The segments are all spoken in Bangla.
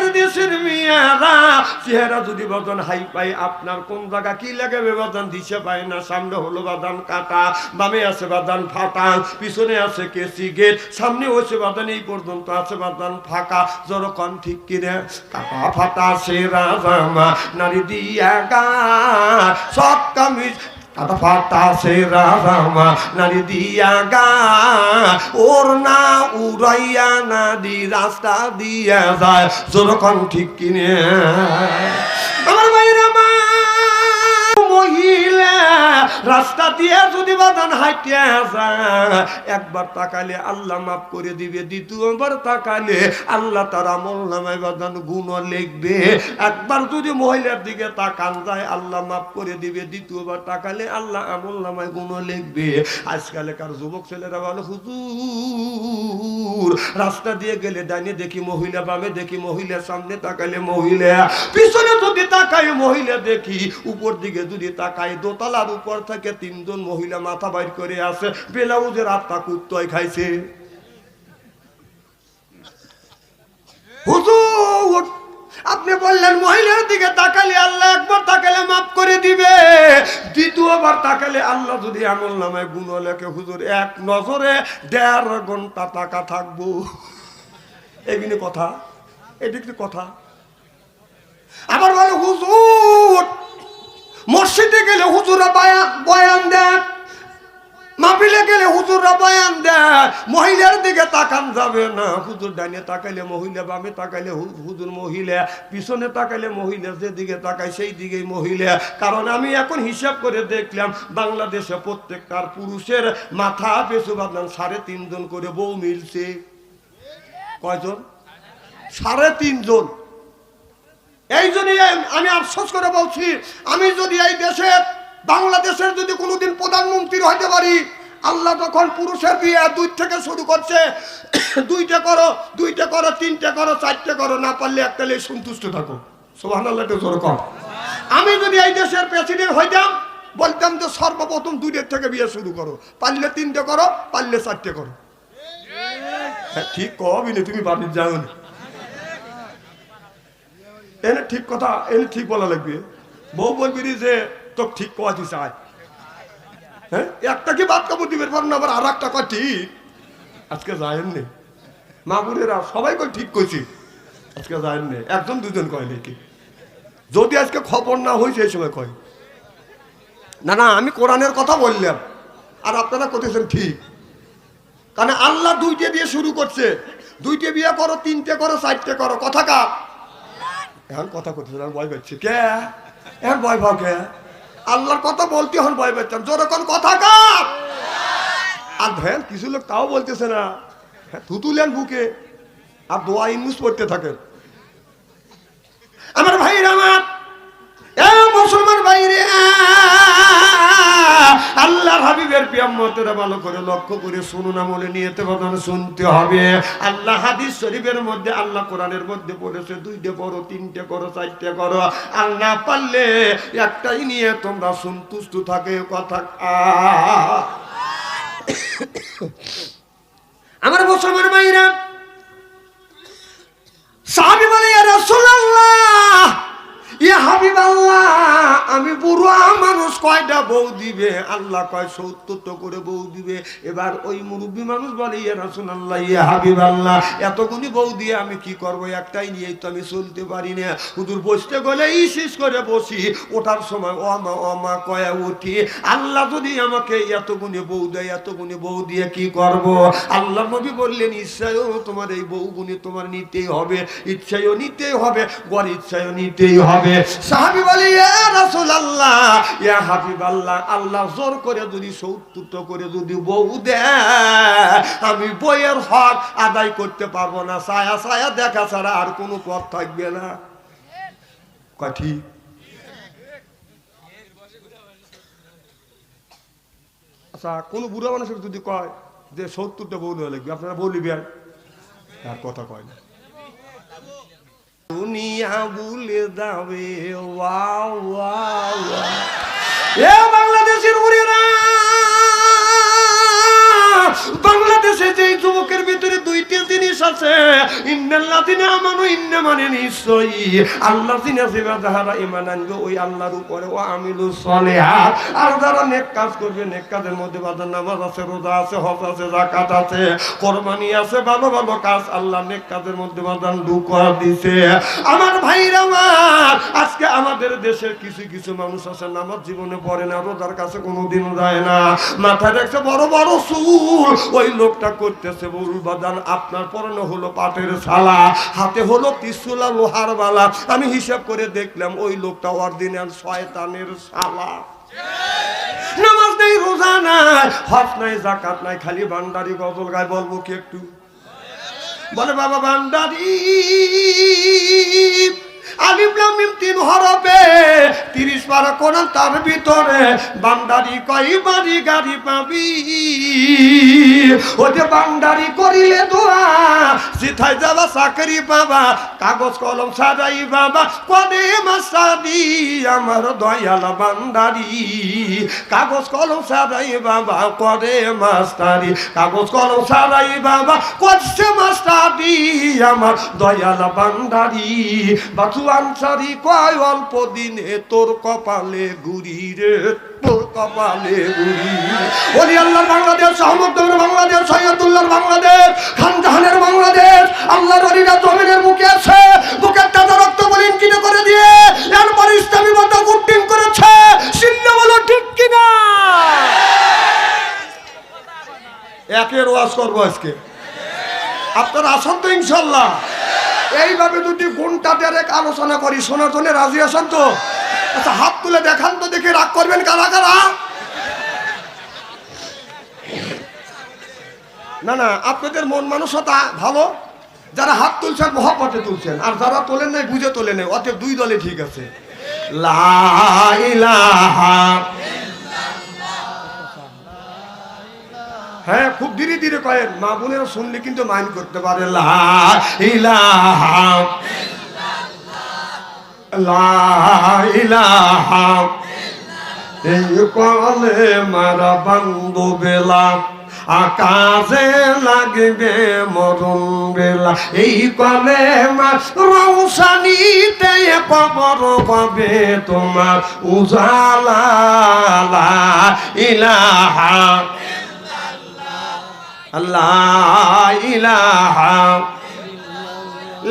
বাংলার দেশের মেয়েরা চেহারা যদি বাদান হাই পাই, আপনার কোন জায়গা কি লাগাবে বাদান দিশে পায় না। সামনে হলো বাদান কাটা, বামে আছে বাদান ফাটা, পিছনে আছে কেসি গেট, সামনে হচ্ছে বাদান এই পর্যন্ত আছে বাদান ফাঁকা। যখন ঠিক কিনে কাটা ফাটা সেরা জামা নারী দিয়া গা সব কামিজ কাটা ফাটা সেরা জামা নারী দিয়া গা ওর না উড়াইয়া নারী রাস্তা দিয়া যায়। যখন ঠিক কিনে আমার ভাইরা মা মহিলা রাস্তা দিয়ে যদি বাদান হাইটিয়া যায়, একবার তাকালে আল্লাহ মাফ করে দিবে, দ্বিতীয়বার তাকালে আল্লাহ তার আমলনামায় বাদান গুণ লিখবে। একবার যদি মহিলার দিকে তাকান যায় আল্লাহ মাফ করে দিবে, দ্বিতীয়বার তাকালে আল্লাহ আমলনামায় গুণ লিখবে। আজকালকার যুবক ছেলেরা বলে হুজুর রাস্তা দিয়ে গেলে ডাইনে দেখি মহিলা, বামে দেখি মহিলা, সামনে তাকালে মহিলা, পিছনে যদি তাকাই মহিলা দেখি, উপর দিকে যদি তাকাই দোতলার উপর থেকে তিনজন মহিলা মাথা বাইর করে আছে, ব্লাউজের আত্মা কুত্তয় খাইছে। হুজুর আপনি বললেন মহিলার দিকে তাকালে আল্লাহ একবার তাকালে মাফ করে দিবে, দ্বিতীয়বার তাকালে আল্লাহ যদি আমলনামায় গুণ লেখে। হুজুর এক নজরে 1.5 ঘন্টা টাকা থাকবো, এগুলি কথা, এদিকে কথা। আবার বলে হুজুর মসজিদে গেলে হুজুরা বয়ান দেন, মাহফিলে গেলে হুজুররা বয়ান দেয়, মহিলার দিকে তাকান যাবে না। হুজুর ডাইনে তাকাইলে মহিলা, বামে তাকাইলে হুজুর মহিলা, পিছনে তাকাইলে মহিলা, যেদিকে তাকাই সেই দিকেই মহিলা। কারণ আমি এখন হিসাব করে দেখলাম বাংলাদেশে প্রত্যেকটার পুরুষের মাথা পেছু বাঁধলাম 3.5 জন করে বউ মিলছে। কয়জন? 3.5 জন। এই জন্যই আমি আফসোস করে বলছি, আমি যদি এই দেশের বাংলাদেশের যদি কোনোদিন প্রধানমন্ত্রী হইতে পারি, আল্লাহ যখন পুরুষের বিয়ে 2 থেকে শুরু করছে, 2টা করো, 2টা করো, 3টে করো, 4টে করো, না পারলে একটালে সন্তুষ্ট থাকো। সুবহানাল্লাহ জোরে কর। আমি যদি এই দেশের প্রেসিডেন্ট হইতাম বলতাম যে সর্বপ্রথম 2 থেকে বিয়ে শুরু করো, পারলে 3টে করো, পারলে 4টে করো। হ্যাঁ ঠিক কবি না, তুমি বাড়ির যাও না, এনে ঠিক কথা, এনে ঠিক বলা লাগবে। বউ বলবি যে তো ঠিক কোয়াছি চাই, হ্যাঁ একটা কি বাদ কাপড় দিবে পার না, আবার আর একটা কয় ঠিক। আজকে যায়েন নে মা বোনেরা সবাই কয় ঠিক কইছি, আজকে যায়েন নে, 1জন 2জন কয় নাকি। যদি আজকে খবর না হয়েছে এই সময় কয় না না আমি কোরআনের কথা বললাম, আর আপনারা করতেছেন ঠিক। কারণ আল্লাহ 2টে দিয়ে শুরু করছে, 2টে বিয়ে করো, 3টে করো, 4টে করো। কথা কার? এখন কথা করতেছে ভয় পাচ্ছি কে? এখন ভয় পাও কে? আল্লাহর কথা বলতে হন ভয় পাচ্ছেন, যখন কথা কার? আর ভ্যান কিছু লোক তাও বলতেছে না, থুতুলেন বুকে আর দোয়া ইউজ করতে থাকেন। আমার ভাইরা, আমার মুসলমান ভাইরে, আল্লাহর হাবিবের পিয়ামতেরা ভালো করে লক্ষ্য করে শুনুন, আমলে নিয়তে বদন শুনতে হবে। আল্লাহ হাদিস শরীফের মধ্যে, আল্লাহ কোরআনের মধ্যে বলেছে 2টে করো, 3টে করো, 4টে করো, আর না পারলে একটাই নিয়ে তোমরা সন্তুষ্ট থাকে। কথা আমার মুসলমান ভাইরা, সাহাবী বলে ইয়া রাসূলুল্লাহ, ইয়া হাবিবাল্লাহ, আমি বুড়া মানুষ কয়টা বউ দিবে? আল্লাহ কয় 70টা করে বউ দিবে। এবার ওই মুরব্বী মানুষ বলে ইয়া রাসূলুল্লাহ, ইয়া হাবিবাল্লাহ, এতগুলি বউ দিয়ে আমি কি করব? একটাই নিয়েই তো আমি চলতে পারি না। হুজুর বসতে গেলে ইসিস করে বসি, ওঠার সময় অমা কয়া উঠি। আল্লাহ যদি আমাকে এতগুলি বউ দেয়, এতগুলি বউ দিয়ে কি করব? আল্লাহ নবী বললেন ইচ্ছায়ও তোমার এই বউগুলি তোমার নিতেই হবে, ইচ্ছায়ও নিতেই হবে, গড় ইচ্ছায়ও নিতেই হবে। সাহাবী বলে ইয়া রাসূলুল্লাহ, ইয়া হাবিবাল্লাহ, আল্লাহ জোর করে যদি 70টা করে যদি বউ দেয়, আমি বইয়ের হক আদায় করতে পারবো না, ছায়া ছায়া দেখা ছাড়া আর কোনো পথ থাকবে না। কাঠি আচ্ছা, কোন বুড়া মানুষের যদি কয় যে 70টা বউ দেওয়া লাগবে, আপনারা বলিবেন? আর কথা কয় না, দুনিয়া ভুলে যাবে। ওয়াও ওয়াও, এ বাংলাদেশের উড়েরা, বাংলাদেশ দেশে যে যুবকের ভিতরে দুইটি জিনিস আছে, ইন্নাল্লাযিনা আমানু, ইন্না মানে নিশ্চয়ই, আল্লাযিনা যারা ঈমান আনবে ওই আল্লাহর উপরে, ও আমিলুস সলিহাত, আর যারা নেক কাজ করবে, নেক কাজের মধ্যে বাজার নামাজ আছে, রোজা আছে, হজ আছে, যাকাত আছে, কোরবানি আছে, ভালো ভালো কাজ, আল্লাহ নেক কাজের মধ্যে বাজার ঢুকা দিছে। আমার ভাইরা আমার, আজকে আমাদের দেশের কিছু কিছু মানুষ আছে নামাজ জীবনে পড়ে না, রোজার কাছে কোনোদিন যায় না, মাথায় রাখছে বড় বড় চুল, ওই লোকটা করতেছে ভুল বাদান। আপনার পরনে হলো পাটের ছালা, হাতে হলো ত্রিশূলা লোহার বালা, আমি হিসাব করে দেখলাম ওই লোকটা অরিজিনাল শয়তানের শালা। নামাজ নেই, রোজা নাই, হজ নাই, যাকাত নাই, খালি ভান্ডারি গজল গায়। বলবো কি একটু? বলে বাবা ভান্ডারি, আলিফ লাম মিম 3 হরফে 30 পারা কোরআন, তার ভিতরে বান্দারি কই বাড়ি গাড়ি পাবি, ওতে বান্দারি করিলে দোয়া, সিথায় যাবা চাকরি পাবা, কাগজ কলম সাজাই বাবা, কদে মাসাদি আমার দয়াল বান্দারি, কাগজ কলম সাজাই বাবা, কদে মাস্টারি, কাগজ কলম সাজাই বাবা, কদে মাস্টারি আমার দয়াল বান্দারি। বাছু আনসারি কয় অল্প দিনে তোর কপালে গুড়ি রে, তোর কপালে গুড়ি। ওলি আল্লাহর বাংলাদেশ, সহমদ্দমের বাংলাদেশ, সৈয়দুল্লাহর বাংলাদেশ, খানজাহানের বাংলাদেশ, আল্লাহর ওলিরা জমিনের মুখে আছে, বুকের তাজা রক্ত বলিন কিনে করে দিয়ে এরপর ইসলামী মতো গুটিং করেছে। সিন্না বলো ঠিক কিনা? একের ওয়াজ করবো আজকে, আপনারা আসেন তো ইনশাল্লাহ। এইভাবে যদি ঘন্টা দেড়েক আলোচনা করি, শোনার জন্য রাজি আছেন তো? আচ্ছা হাত তুলে দেখান তো দেখি, রাগ করবেন কারা কারা? না না, আপনাদের মন মানসিকতা ভালো, যারা হাত তুলছেন মহব্বতে তুলছেন, আর যারা তোলেন নাই বুঝে তোলে নেই, অতএব দুই দলে ঠিক আছে। লা ইলাহা, হ্যাঁ খুব ধীরে ধীরে কয়েন, মা বোনেরা শুনলে কিন্তু মাইন্ড করতে পারে। লা ইলাহা, লা ইলাহা, এই কলে মারা বান্ধব বেলা, আকাশে লাগবে মরণ বেলা, এই কলে মার রৌশানিতে কবর পাবে তোমার উজালা। লা ইলাহা, লা ইলাহা,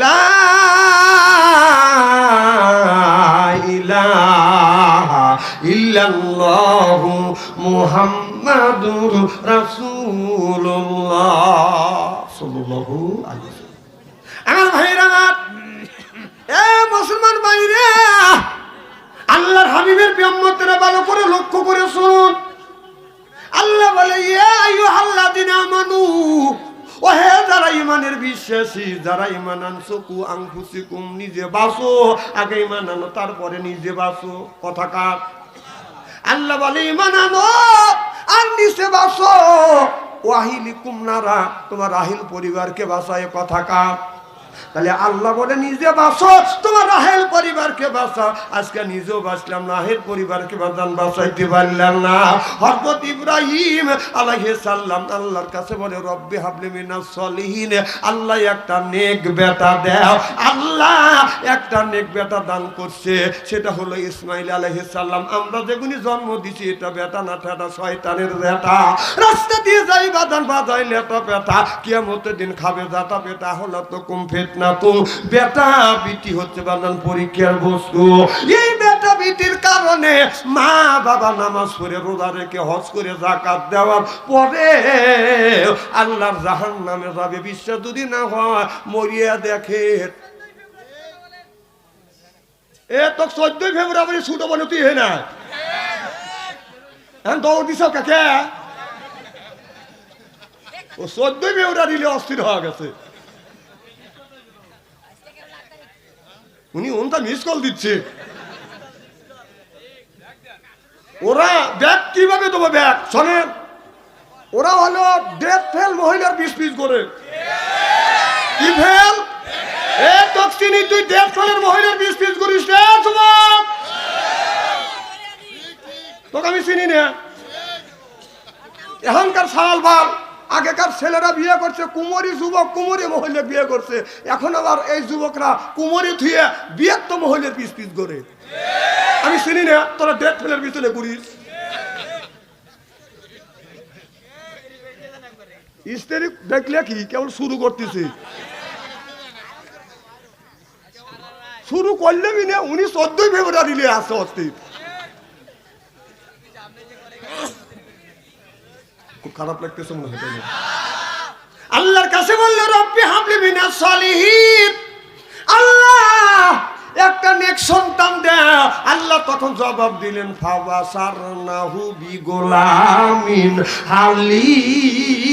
লা ইলাহা ইল্লাল্লাহু মুহাম্মাদুর রাসূলুল্লাহ সাল্লাল্লাহু আলাইহি ওয়াসাল্লাম। আমার ভাইরা, এ মুসলমান ভাইরা, আল্লাহর হাবিবের উম্মতরা ভালো করে লক্ষ্য করে শুনুন। আল্লাহ বলে, ইয়া আইয়ুহাল্লাযিনা আমানু, ও হে যারা ঈমানের বিশ্বাসী, যারা ঈমান আনছো, কু আনফুসিকুম, নিজে বাঁচো, আগে ঈমান আনো তারপরে নিজে বাঁচো। কথা কার? আল্লাহ বলে ঈমান আনো আর নিজে বাঁচো। ওয়াহিলিকুম নারা, তোমার রাহিল পরিবারকে বাঁচায়। কথা কার? তাহলে আল্লাহ বলে নিজে বাঁচো, তোমার রাহেল পরিবারকে বাঁচাও। আজকে নিজেও বাঁচলাম না, রাহেল পরিবারকে বাঁচাইতে পারলাম না। হযরত ইব্রাহিম আলাইহিস সালাম আল্লাহর কাছে বলে, রব্বি হাবলি মিনাস সলিহিন, আল্লাহ একটা নেক বেটা দাও। আল্লাহ একটা নেক বেটা দান করছে, সেটা হলো ইসমাইল আলাইহিস সালাম। আমরা যেগুনি জন্ম দিছি, এটা বেটা না, এটা শয়তানের বেটা। রাস্তা দিয়ে যাই বাদান বাজাইলে এটা বেটা, কিয়ামতের দিন খাবে যাতা বেটা। হলো তো কুম ফিতনা, তো বেটা বিটি হচ্ছে বাদান পরীক্ষার বস্তু। এই বেটা বিটির কারণে মা বাবা নামাজ পড়ে, রোজা রেখে, হজ করে, যাকাত দেওয়ার পরে আল্লাহর জাহান্নামে যাবে। বিশ্বাস যদি না হয় মরিয়া দেখে। এ তো 14 ফেব্রুয়ারি ছুটো বলে তুই হে না দৌড় দিছ কাকে? ও 14 ফেব্রুয়ারি অস্থির হয়ে গেছে। উনি ওনটা মিস কল দিচ্ছে। ওরা ব্যাগ কিভাবে দেবো? ব্যাগ শোনেন, ওরা হলো ডেথ ফেল মহিলার 20 পিস করে। কি ফেল? এ তকসিনি, তুই ডেথ ফেলের মহিলার 20 পিস করিস রে যুবক? তোকে আমি চিনি না। এখনকার সাল বাল আগেকার ছেলেরা বিয়ে করছে কুমারী যুবক, কুমারী মহিলা বিয়ে করছে, এখন আবার এই যুবকরা কুমারী থুয়ে বিয়ের তো মহিলার পিস পিস করে। আমি চিনি না, তোরা ডেট ফেলের পিছনে ঘুরিস। স্ত্রী দেখলে কি কেবল শুরু করতেছে, শুরু করলে না উনি 14 ফেব্রুয়ারি আসছে অস্থির। খুব খারাপ লাগতেছে মনে হয়। আল্লাহর কাছে বললো রব্বি হাবলি মিনাস সালিহিন, আল্লাহ একটা নেক সন্তান দে। আল্লাহ তখন জবাব দিলেন ফাবাসারনাহু বিগুলামিন হালিম।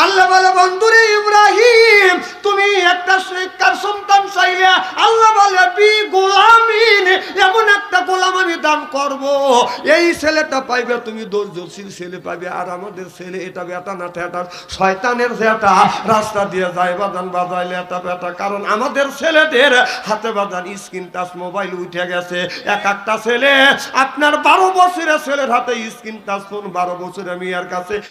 আল্লাহ বলে বন্ধুরে ইব্রাহিম তুমি একটা নেককার সন্তান চাইলে, আল্লাহ বলে বি গোলামিন, এমন একটা গোলাম আমি দান করব, এই ছেলেটা পাইবে তুমি ধৈর্যশীল ছেলে পাইবে। আর আমাদের ছেলে এটা বেটা না ঠেটা শয়তানের যেটা রাস্তা দিয়ে যায় বাজান বাজাইলে এটা বেটা। কারণ আমাদের ছেলেদের হাতে বাজান স্ক্রিন টাচ মোবাইল উঠে গেছে। এক একটা ছেলে আপনার 12 বছরের ছেলের হাতে স্ক্রিন টাচ ফোন, 12 বছরের মেয়ের কাছে